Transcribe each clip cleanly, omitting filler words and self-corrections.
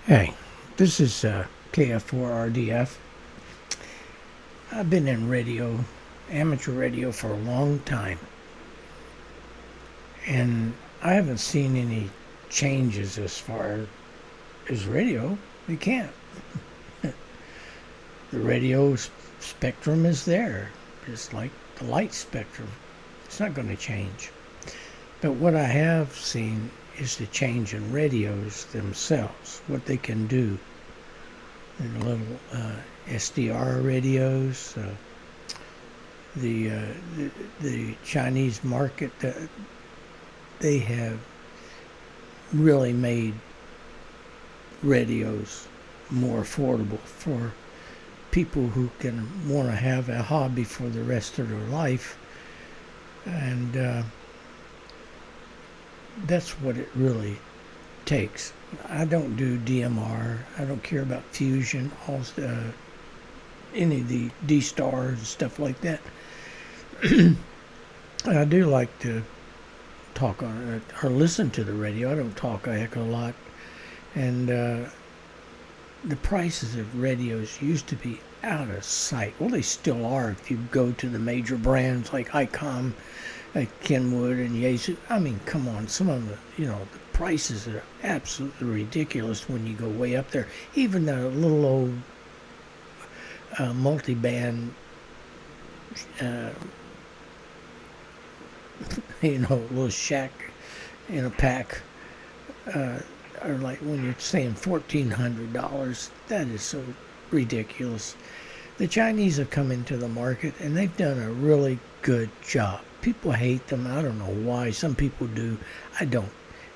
Hey, this is KF4RDF. I've been in radio, amateur radio, for a long time, and I haven't seen any changes as far as radio. You can't. The radio spectrum is there, just like the light spectrum. It's not going to change. But what I have seen is the change in radios themselves, what they can do. And the little SDR radios, the Chinese market, they have really made radios more affordable for people who can want to have a hobby for the rest of their life, and that's what it really takes. I don't do DMR. I don't care about fusion, any of the D-stars and stuff like that. I do like to talk on it or listen to the radio. I don't talk a heck of a lot. And the prices of radios used to be out of sight. Well, they still are if you go to the major brands like ICOM, like Kenwood and Yaesu. I mean, come on, some of the prices are absolutely ridiculous when you go way up there. Even the little old multi-band, little shack in a pack, are like when you're saying $1,400. That is so ridiculous. The Chinese have come into the market and they've done a really good job. People hate them. I don't know why. Some people do. I don't.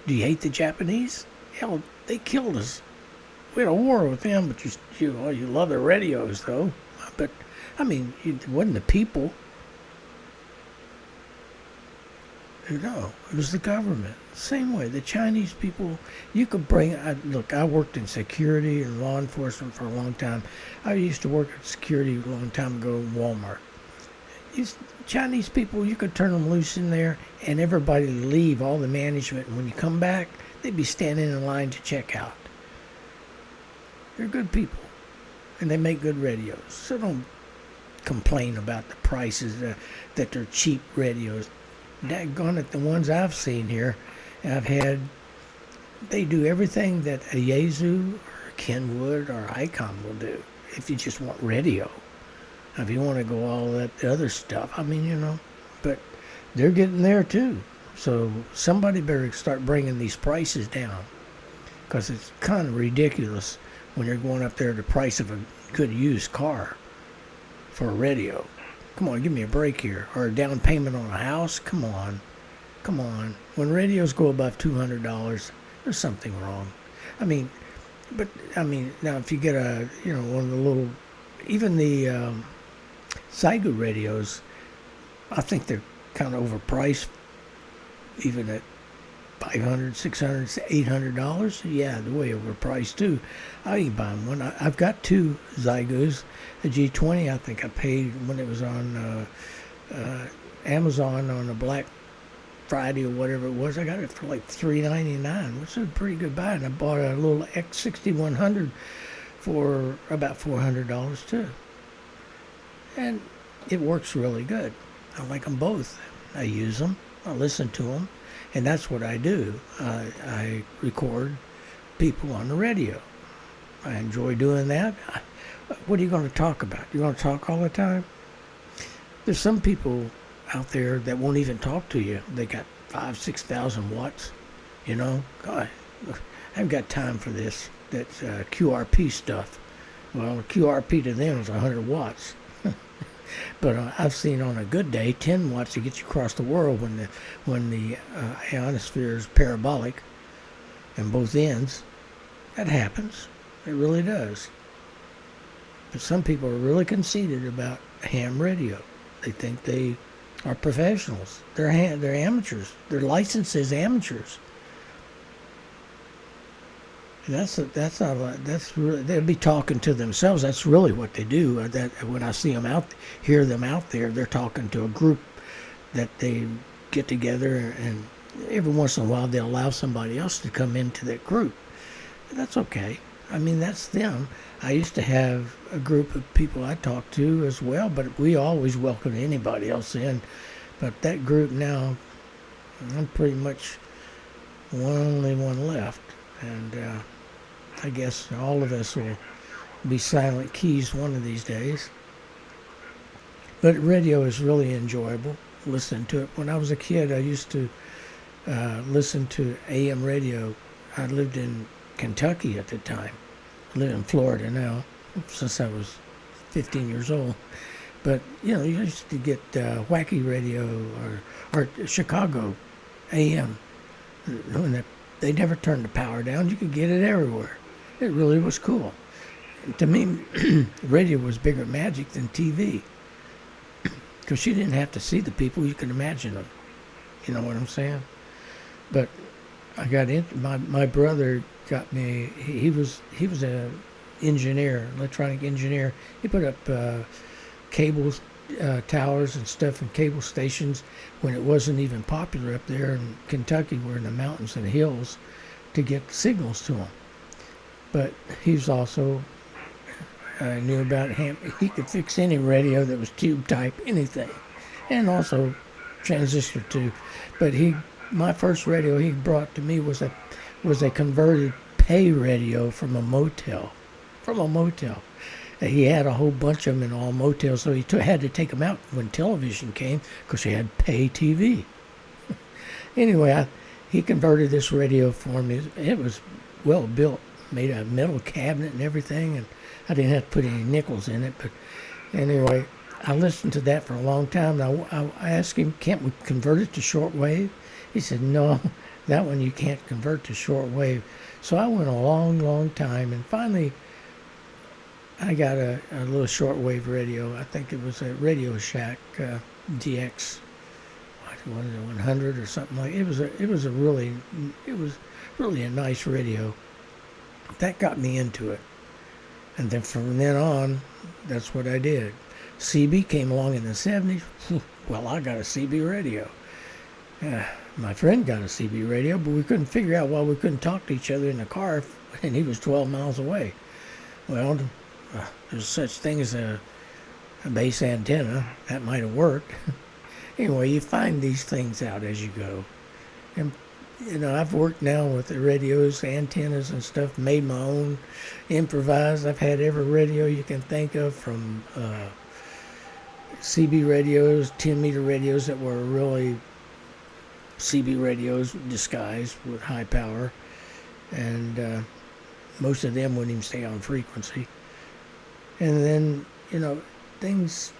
Do you hate the Japanese? Hell, they killed us. We had a war with them, but you love their radios, though. But, I mean, it wasn't the people. No, it was the government. Same way. The Chinese people, you could bring... Look, I worked in security and law enforcement for a long time. I used to work at security a long time ago in Walmart. These Chinese people, you could turn them loose in there and everybody leave, all the management. And when you come back, they'd be standing in line to check out. They're good people. And they make good radios. So don't complain about the prices, that they're cheap radios. Daggone it, the ones I've seen here, they do everything that a Yaesu or Kenwood or ICOM will do if you just want radio. If you want to go all that other stuff, but they're getting there too. So somebody better start bringing these prices down, because it's kind of ridiculous when you're going up there the price of a good used car for a radio. Come on, give me a break here. Or a down payment on a house? Come on. When radios go above $200, there's something wrong. Now if you get one of the little, even the Zygo radios, I think they're kind of overpriced, even at $500, $600, $800. Yeah, they're way overpriced too. I ain't buying one. I've got two Zygos. The G20, I think I paid when it was on Amazon on a Black Friday or whatever it was. I got it for like $3.99, which is a pretty good buy. And I bought a little X6100 for about $400 too. And it works really good. I like them both. I use them. I listen to them. And that's what I do. I record people on the radio. I enjoy doing that. What are you going to talk about? You going to talk all the time? There's some people out there that won't even talk to you. They got 5,000, 6,000 watts. God, I haven't got time for this. That's QRP stuff. Well, QRP to them is 100 watts. But I've seen on a good day 10 watts to get you across the world when the ionosphere is parabolic in both ends. That happens. It really does. But some people are really conceited about ham radio. They think they are professionals. They're amateurs. They're licensed as amateurs. And that's really, they'll be talking to themselves. That's really what they do. That when I hear them out there, they're talking to a group that they get together, and every once in a while they'll allow somebody else to come into that group. That's okay. I mean, that's them. I used to have a group of people I talked to as well, but we always welcome anybody else in. But that group now, I'm pretty much only one left, and I guess all of us will be silent keys one of these days. But radio is really enjoyable. Listening to it. When I was a kid, I used to listen to AM radio. I lived in Kentucky at the time. I live in Florida now, since I was 15 years old. But, you used to get wacky radio or Chicago AM. When they never turned the power down. You could get it everywhere. It really was cool. To me, radio was bigger magic than TV. Because you didn't have to see the people, you could imagine them. You know what I'm saying? But I got into my brother got me. He was a engineer, electronic engineer. He put up cables, towers and stuff, and cable stations when it wasn't even popular up there in Kentucky. We're in the mountains and hills to get signals to them. But he's also knew about him. He could fix any radio that was tube type, anything, and also transistor too. But my first radio he brought to me was a converted pay radio from a motel. He had a whole bunch of them in all motels, so he had to take them out when television came because he had pay TV. Anyway, he converted this radio for me. It was well built, made a metal cabinet and everything, and I didn't have to put any nickels in it. But anyway, I listened to that for a long time. I asked him, can't we convert it to shortwave? He said, no, that one you can't convert to shortwave. So I went a long, long time, and finally I got a little shortwave radio. I think it was a Radio Shack DX, what was it, 100 or something like. It was really a nice radio. That got me into it. And then from then on, that's what I did. CB came along in the 70s. Well, I got a CB radio. My friend got a CB radio, but we couldn't figure out why we couldn't talk to each other in the car, and he was 12 miles away. Well, there's such thing as a base antenna. That might have worked. Anyway, you find these things out as you go. And I've worked now with the radios, antennas and stuff, made my own, improvised. I've had every radio you can think of, from CB radios, 10-meter radios that were really CB radios disguised with high power. And most of them wouldn't even stay on frequency. And then, things,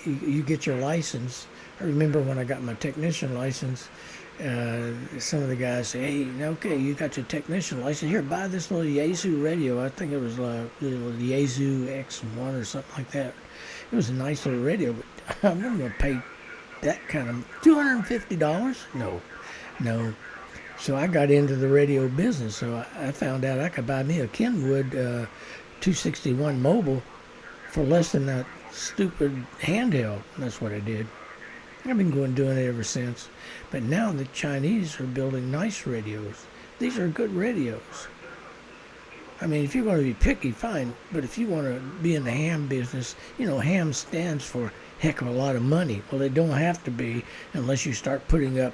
you get your license. I remember when I got my technician license, some of the guys say, hey, okay, you got your technician license. Here, buy this little Yaesu radio. I think it was the Yaesu X1 or something like that. It was a nice little radio, but I'm not going to pay that kind of $250. No. So I got into the radio business. So I found out I could buy me a Kenwood 261 mobile for less than that stupid handheld. That's what I did. I've been doing it ever since. But now the Chinese are building nice radios. These are good radios. I mean, if you're going to be picky, fine. But if you want to be in the ham business, ham stands for heck of a lot of money. Well, they don't have to be unless you start putting up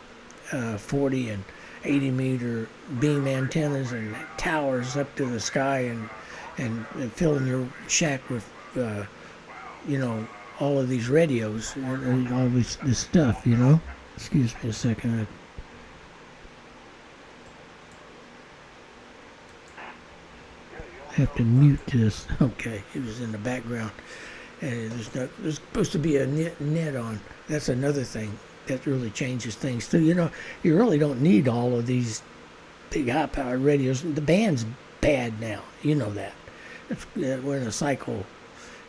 40 and 80 meter beam antennas and towers up to the sky and filling your shack with, all of these radios and all this stuff, Excuse me a second. I have to mute this. Okay, it was in the background. And there's supposed to be a net on. That's another thing that really changes things too. You really don't need all of these big high-powered radios. The band's bad now. You know that. We're in a cycle,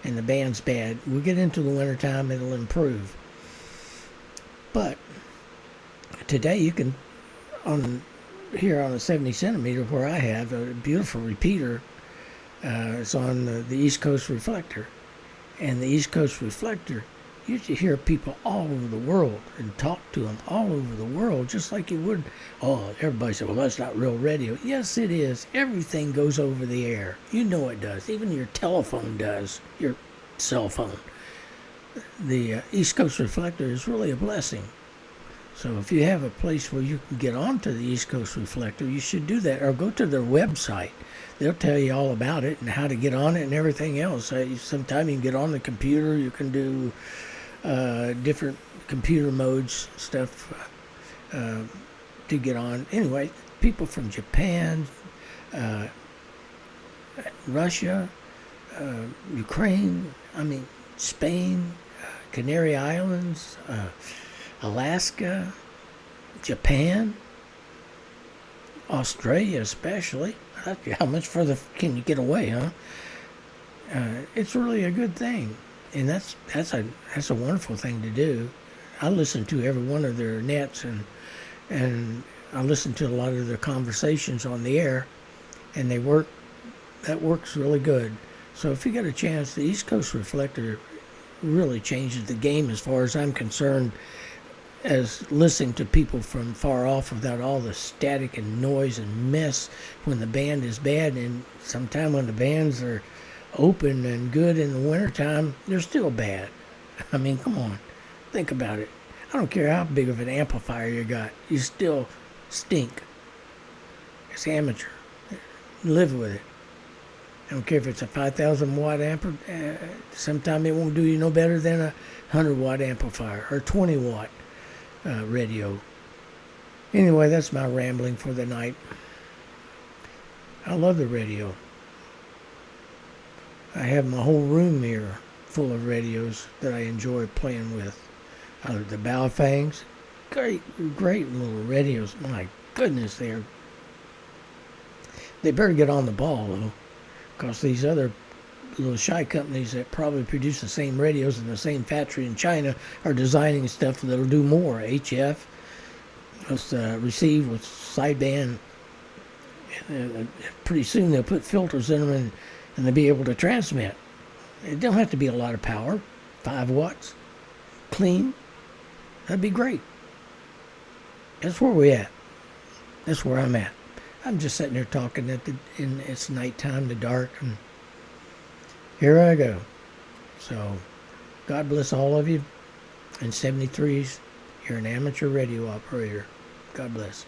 and the band's bad. We get into the wintertime, it'll improve. But today you can, here on a 70 centimeter where I have a beautiful repeater, it's on the East Coast Reflector. And the East Coast Reflector You should hear people all over the world and talk to them all over the world, just like you would. Oh, everybody said, well, that's not real radio. Yes, it is. Everything goes over the air. You know it does. Even your telephone does, your cell phone. The East Coast Reflector is really a blessing. So if you have a place where you can get onto the East Coast Reflector, you should do that, or go to their website. They'll tell you all about it and how to get on it and everything else. Sometime you can get on the computer. You can do different computer modes stuff to get on. Anyway, people from Japan, Russia, Ukraine, Spain, Canary Islands, Alaska, Japan, Australia especially. How much further can you get away, huh? It's really a good thing, and that's a wonderful thing to do. I listen to every one of their nets, and I listen to a lot of their conversations on the air, and that works really good. So if you get a chance, the East Coast Reflector really changes the game as far as I'm concerned, as listening to people from far off without all the static and noise and mess when the band is bad. And sometimes when the bands are open and good in the wintertime, they're still bad. Come on, think about it. I don't care how big of an amplifier you got, you still stink. It's amateur. Live with it. I don't care if it's a 5,000 watt amp. Sometimes it won't do you no better than a 100 watt amplifier or 20 watt radio. Anyway, that's my rambling for the night. I love the radio. I have my whole room here full of radios that I enjoy playing with. The Baofangs, great little radios. My goodness, they better get on the ball though, because these other little shy companies that probably produce the same radios in the same factory in China are designing stuff that'll do more. HF, let's receive with sideband. Pretty soon they'll put filters in them and they'll be able to transmit. It don't have to be a lot of power. 5 watts, clean. That'd be great. That's where we're at. That's where I'm at. I'm just sitting there talking and it's nighttime, the dark, and here I go. So, God bless all of you. And 73s, you're an amateur radio operator. God bless.